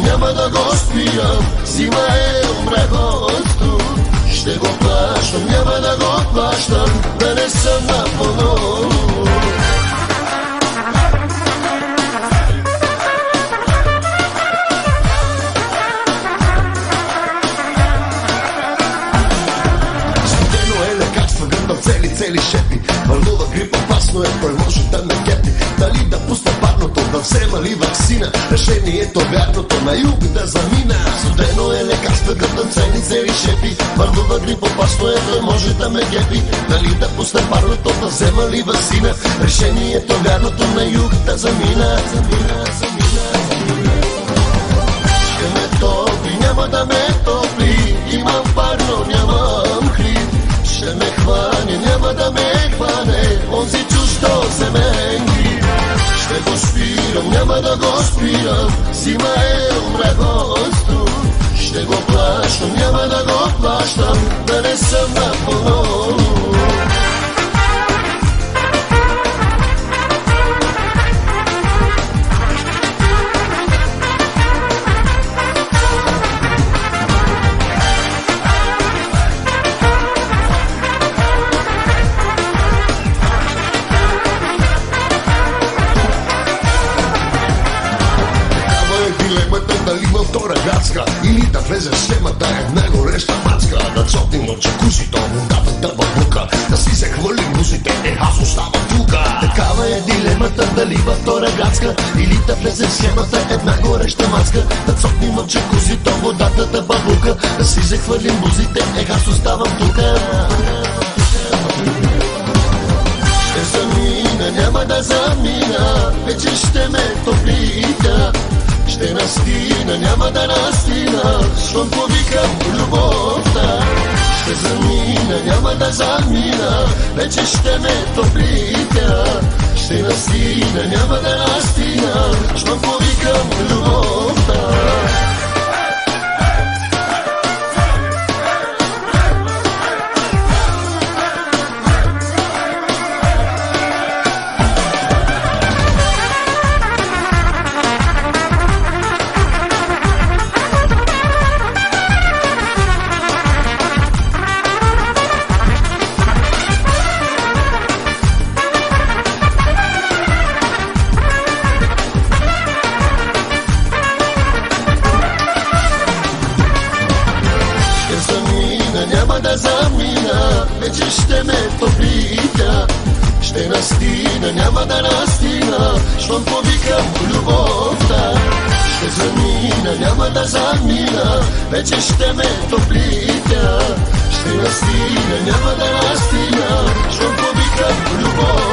Няма да го спирам, зима е, умрях от студ. Ще го плащам, няма да го плащам, да не съм напълно. Студено е лекарство, гърна цели шепи. Вълнува грип, опасно е, той може да ме гепи. Дали да пусна парното, да взема ли ваксина? Решението вярното, на юг да замина. Студено е лекарство, гърна цели шепи. Вълнува грип, опасно е, той може да ме гепи. Дали да пусна парното, да взема ли ваксина? Решението вярното, на юг да замина. Ще ме топли, няма да ме топли. Имам парно, нямам хрип. Ще ме хване, няма да ме хване онзи чуждо земен гриб. Ще го спирам, няма да го спирам, зима е, умрях от студ. Ще го плащам, няма да го плащам, да не съм напълно. Дали във втора градска или да влезе в схемата една гореща мацка. Да цокнем от джакузито, водата да бъбука, да си се хвърлим музите, аз оставам тука. Такава е дилемата, дали във втора градска или да влезе в схемата една гореща мацка. Да цокнем от джакузито, водата да бъбука, да си се хвърлим музите, аз оставам тука. Ще замина, няма да замина, вече ще ме топлита. Ще настина, няма да настина, щом повикам любовта. Ще замина, няма да замина, вече ще ме топлита. Ще настина, няма да настина, щом повикам любовта. Няма да замина, вече ще ме топлита. Ще настина, няма да настина, щом повикам любовта. Ще замина, няма да замина, вече ще ме топлита. Ще настина, няма да настина, щом повикам любовта.